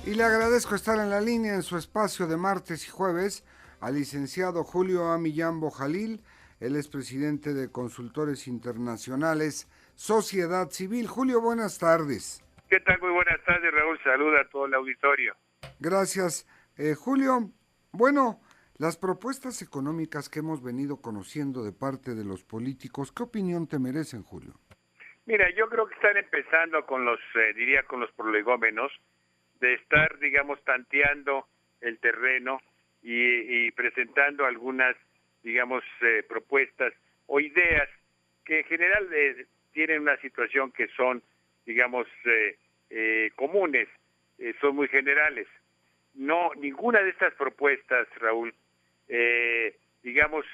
Y le agradezco estar en la línea en su espacio de martes y jueves al licenciado Julio Amillambo Jalil, él es presidente de Consultores Internacionales, Sociedad Civil. Julio, buenas tardes. ¿Qué tal? Muy buenas tardes, Raúl. Saluda a todo el auditorio. Gracias. Julio, bueno, las propuestas económicas que hemos venido conociendo de parte de los políticos, ¿qué opinión te merecen, Julio? Mira, yo creo que están empezando con los, diría, con los prolegómenos, de estar, digamos, tanteando el terreno y presentando algunas, digamos, propuestas o ideas que en general tienen una situación que son, digamos, comunes, son muy generales. No, ninguna de estas propuestas, Raúl, digamos,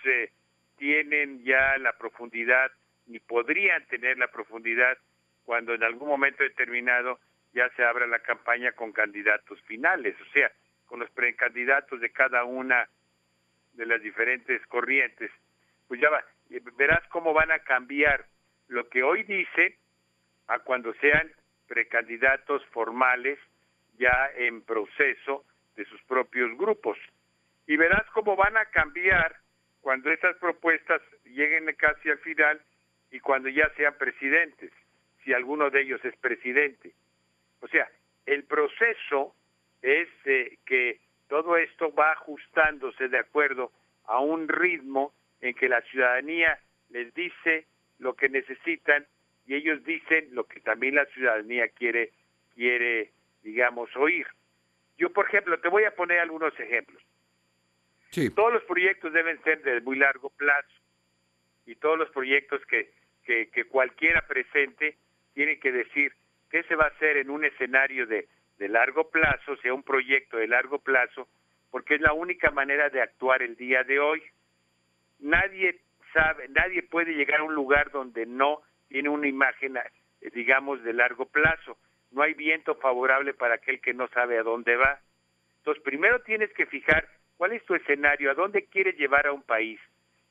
tienen ya la profundidad, ni podrían tener la profundidad cuando en algún momento determinado ya se abra la campaña con candidatos finales, o sea, con los precandidatos de cada una de las diferentes corrientes. Pues ya verás cómo van a cambiar lo que hoy dice a cuando sean precandidatos formales ya en proceso de sus propios grupos. Y verás cómo van a cambiar cuando estas propuestas lleguen casi al final y cuando ya sean presidentes, si alguno de ellos es presidente. O sea, el proceso es que todo esto va ajustándose de acuerdo a un ritmo en que la ciudadanía les dice lo que necesitan y ellos dicen lo que también la ciudadanía quiere, digamos, oír. Yo, por ejemplo, te voy a poner algunos ejemplos. Sí. Todos los proyectos deben ser de muy largo plazo y todos los proyectos que cualquiera presente tiene que decir qué se va a hacer en un escenario de largo plazo, sea un proyecto de largo plazo, porque es la única manera de actuar el día de hoy. Nadie sabe, nadie puede llegar a un lugar donde no tiene una imagen, digamos, de largo plazo. No hay viento favorable para aquel que no sabe a dónde va. Entonces, primero tienes que fijar cuál es tu escenario, a dónde quieres llevar a un país.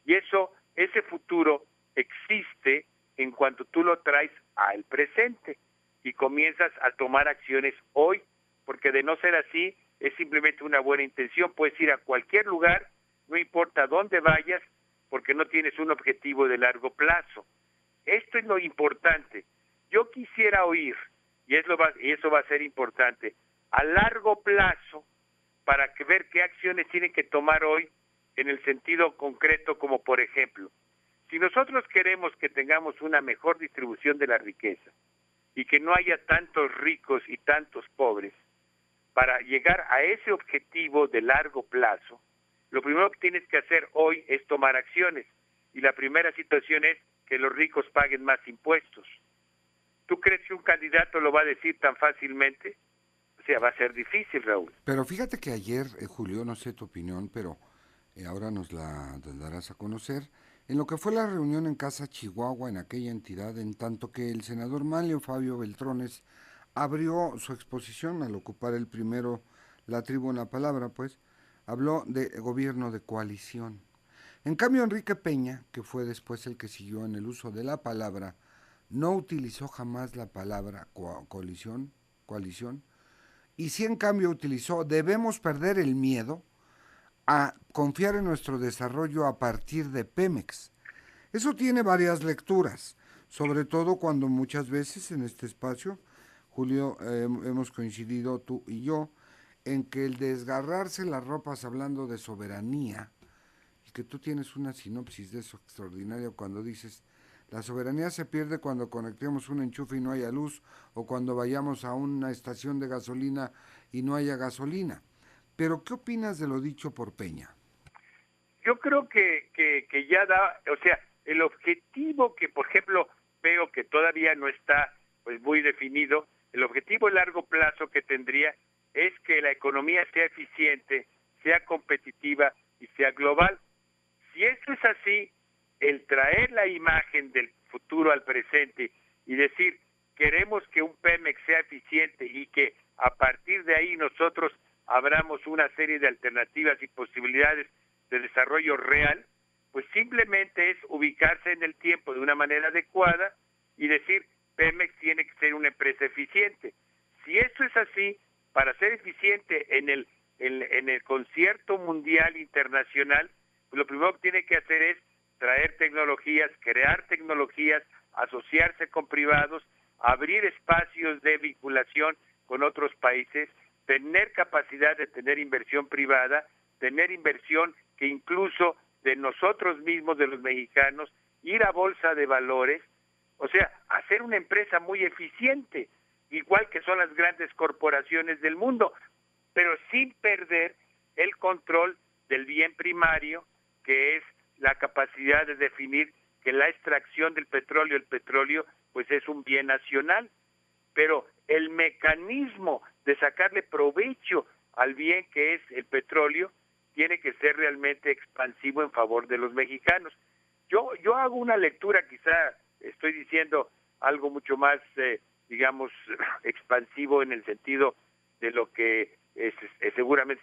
Y ese futuro existe en cuanto tú lo traes al presente y comienzas a tomar acciones hoy, porque de no ser así, es simplemente una buena intención. Puedes ir a cualquier lugar, no importa dónde vayas, porque no tienes un objetivo de largo plazo. Esto es lo importante. Yo quisiera oír, y eso va a ser importante, a largo plazo, para ver qué acciones tienen que tomar hoy en el sentido concreto, como por ejemplo, si nosotros queremos que tengamos una mejor distribución de la riqueza y que no haya tantos ricos y tantos pobres, para llegar a ese objetivo de largo plazo, lo primero que tienes que hacer hoy es tomar acciones. Y la primera situación es que los ricos paguen más impuestos. ¿Tú crees que un candidato lo va a decir tan fácilmente? O sea, va a ser difícil, Raúl. Pero fíjate que ayer, Julio, no sé tu opinión, pero ahora nos la darás a conocer, en lo que fue la reunión en Casa Chihuahua, en aquella entidad, en tanto que el senador Manlio Fabio Beltrones abrió su exposición al ocupar el primero la tribuna palabra, pues, habló de gobierno de coalición. En cambio, Enrique Peña, que fue después el que siguió en el uso de la palabra, no utilizó jamás la palabra coalición, y sí en cambio utilizó debemos perder el miedo a confiar en nuestro desarrollo a partir de Pemex. Eso tiene varias lecturas, sobre todo cuando muchas veces en este espacio, Julio, hemos coincidido tú y yo, en que el desgarrarse las ropas hablando de soberanía, y que tú tienes una sinopsis de eso extraordinaria cuando dices, la soberanía se pierde cuando conectemos un enchufe y no haya luz, o cuando vayamos a una estación de gasolina y no haya gasolina. Pero, ¿qué opinas de lo dicho por Peña? Yo creo que ya da, o sea, el objetivo que, por ejemplo, veo que todavía no está pues muy definido, el objetivo a largo plazo que tendría es que la economía sea eficiente, sea competitiva y sea global. Si eso es así, el traer la imagen del futuro al presente y decir, queremos que un Pemex sea eficiente y que a partir de ahí nosotros abramos una serie de alternativas y posibilidades de desarrollo real, pues simplemente es ubicarse en el tiempo de una manera adecuada y decir, Pemex tiene que ser una empresa eficiente. Si eso es así, para ser eficiente en el concierto mundial internacional, pues lo primero que tiene que hacer es traer tecnologías, crear tecnologías, asociarse con privados, abrir espacios de vinculación con otros países, tener capacidad de tener inversión privada, tener inversión que incluso de nosotros mismos, de los mexicanos, ir a bolsa de valores, o sea, hacer una empresa muy eficiente, igual que son las grandes corporaciones del mundo, pero sin perder el control del bien primario, que es la capacidad de definir que la extracción del petróleo, el petróleo, pues es un bien nacional, pero el mecanismo de sacarle provecho al bien que es el petróleo tiene que ser realmente expansivo en favor de los mexicanos. Yo hago una lectura, quizá estoy diciendo algo mucho más, digamos, expansivo en el sentido de lo que seguramente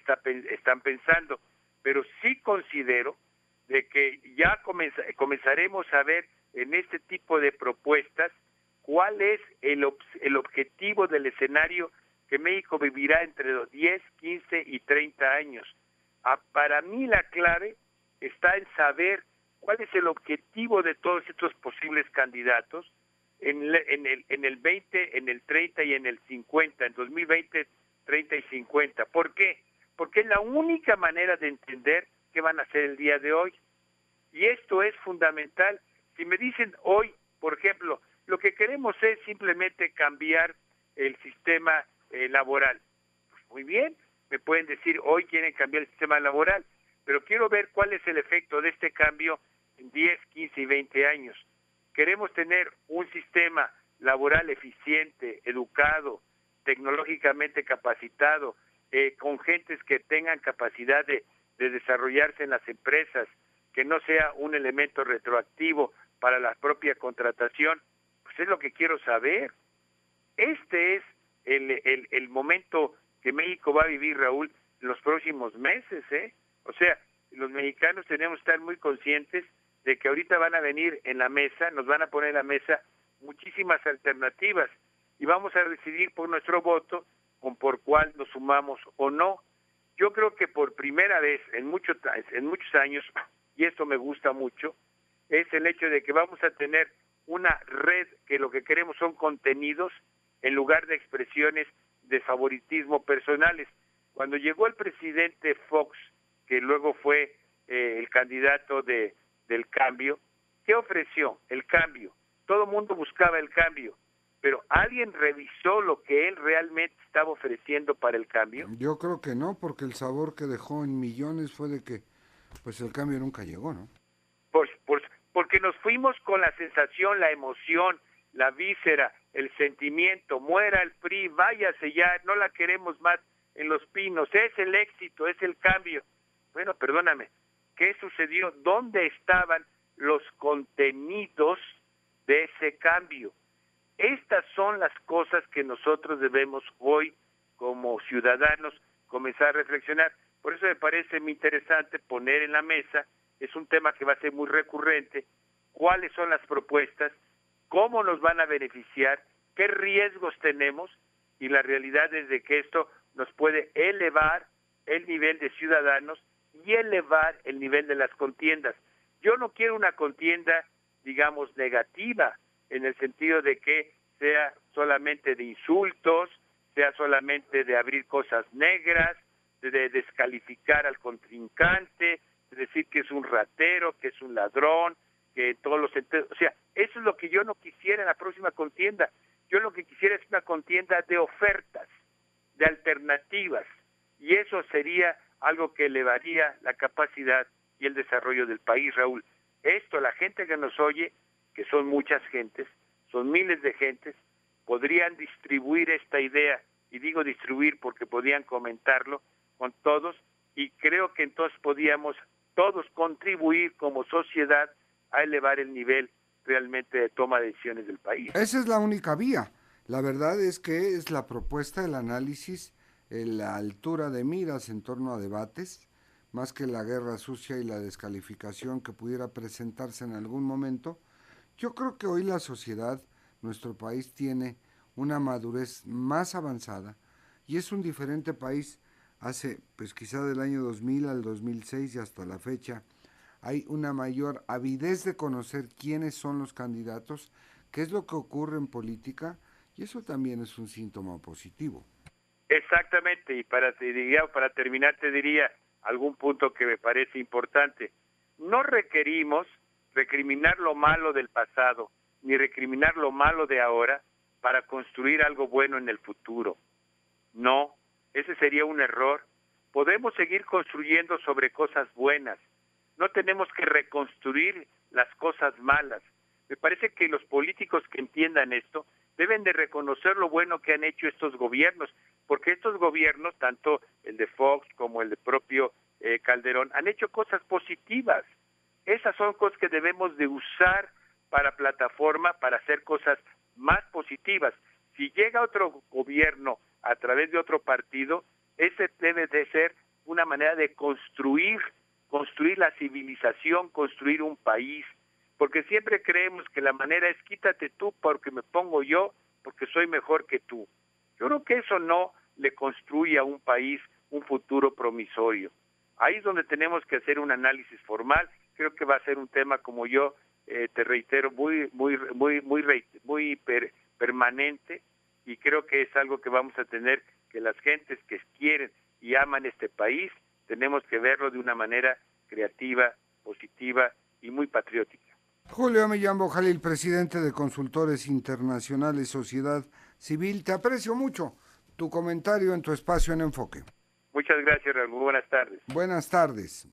están pensando, pero sí considero de que ya comenzaremos a ver en este tipo de propuestas cuál es el objetivo del escenario que México vivirá entre los 10, 15 y 30 años. Para mí la clave está en saber cuál es el objetivo de todos estos posibles candidatos en el 20, en el 30 y en el 50, en 2020, 30 y 50. ¿Por qué? Porque es la única manera de entender qué van a hacer el día de hoy. Y esto es fundamental. Si me dicen hoy, por ejemplo, lo que queremos es simplemente cambiar el sistema laboral. Pues muy bien, me pueden decir hoy quieren cambiar el sistema laboral, pero quiero ver cuál es el efecto de este cambio en 10, 15 y 20 años. Queremos tener un sistema laboral eficiente, educado, tecnológicamente capacitado, con gentes que tengan capacidad de desarrollarse en las empresas, que no sea un elemento retroactivo para la propia contratación, pues es lo que quiero saber. Este es el momento que México va a vivir, Raúl, en los próximos meses, ¿eh? O sea, los mexicanos tenemos que estar muy conscientes de que ahorita van a venir en la mesa, nos van a poner en la mesa muchísimas alternativas y vamos a decidir por nuestro voto con por cuál nos sumamos o no. Yo creo que por primera vez en muchos años, y esto me gusta mucho, es el hecho de que vamos a tener una red que lo que queremos son contenidos en lugar de expresiones de favoritismo personales. Cuando llegó el presidente Fox, que luego fue el candidato del cambio, ¿qué ofreció? El cambio. Todo el mundo buscaba el cambio, pero ¿alguien revisó lo que él realmente estaba ofreciendo para el cambio? Yo creo que no, porque el sabor que dejó en millones fue de que pues el cambio nunca llegó, ¿no? Porque nos fuimos con la sensación, la emoción, la víscera, el sentimiento, muera el PRI, váyase ya, no la queremos más en Los Pinos, es el éxito, es el cambio. Bueno, perdóname, ¿qué sucedió? ¿Dónde estaban los contenidos de ese cambio? Estas son las cosas que nosotros debemos hoy, como ciudadanos, comenzar a reflexionar. Por eso me parece muy interesante poner en la mesa, es un tema que va a ser muy recurrente, cuáles son las propuestas, cómo nos van a beneficiar, qué riesgos tenemos, y la realidad es de que esto nos puede elevar el nivel de ciudadanos y elevar el nivel de las contiendas. Yo no quiero una contienda, digamos, negativa, en el sentido de que sea solamente de insultos, sea solamente de abrir cosas negras, de descalificar al contrincante, de decir que es un ratero, que es un ladrón, que todos los... O sea, eso es lo que yo no quisiera en la próxima contienda. Yo lo que quisiera es una contienda de ofertas, de alternativas, y eso sería algo que elevaría la capacidad y el desarrollo del país, Raúl. Esto, la gente que nos oye, que son muchas gentes, son miles de gentes, podrían distribuir esta idea, y digo distribuir porque podían comentarlo con todos, y creo que entonces podíamos todos contribuir como sociedad a elevar el nivel realmente de toma de decisiones del país. Esa es la única vía. La verdad es que es la propuesta, el análisis, la altura de miras en torno a debates, más que la guerra sucia y la descalificación que pudiera presentarse en algún momento. Yo creo que hoy la sociedad, nuestro país tiene una madurez más avanzada, y es un diferente país. Hace, pues quizá del año 2000 al 2006 y hasta la fecha, hay una mayor avidez de conocer quiénes son los candidatos, qué es lo que ocurre en política, y eso también es un síntoma positivo. Exactamente, y para terminar te diría algún punto que me parece importante. No requerimos recriminar lo malo del pasado, ni recriminar lo malo de ahora para construir algo bueno en el futuro. No, ese sería un error. Podemos seguir construyendo sobre cosas buenas. No tenemos que reconstruir las cosas malas. Me parece que los políticos que entiendan esto deben de reconocer lo bueno que han hecho estos gobiernos, porque estos gobiernos, tanto el de Fox como el de propio Calderón, han hecho cosas positivas. Esas son cosas que debemos de usar para plataforma, para hacer cosas más positivas. Si llega otro gobierno a través de otro partido, ese debe de ser una manera de construir la civilización, construir un país, porque siempre creemos que la manera es quítate tú porque me pongo yo, porque soy mejor que tú. Yo creo que eso no le construye a un país un futuro promisorio. Ahí es donde tenemos que hacer un análisis formal. Creo que va a ser un tema, como yo te reitero, permanente, y creo que es algo que vamos a tener que las gentes que quieren y aman este país, tenemos que verlo de una manera creativa, positiva y muy patriótica. Julio Millán Jalil, presidente de Consultores Internacionales Sociedad Civil, te aprecio mucho tu comentario en tu espacio en Enfoque. Muchas gracias, Raúl. Buenas tardes. Buenas tardes.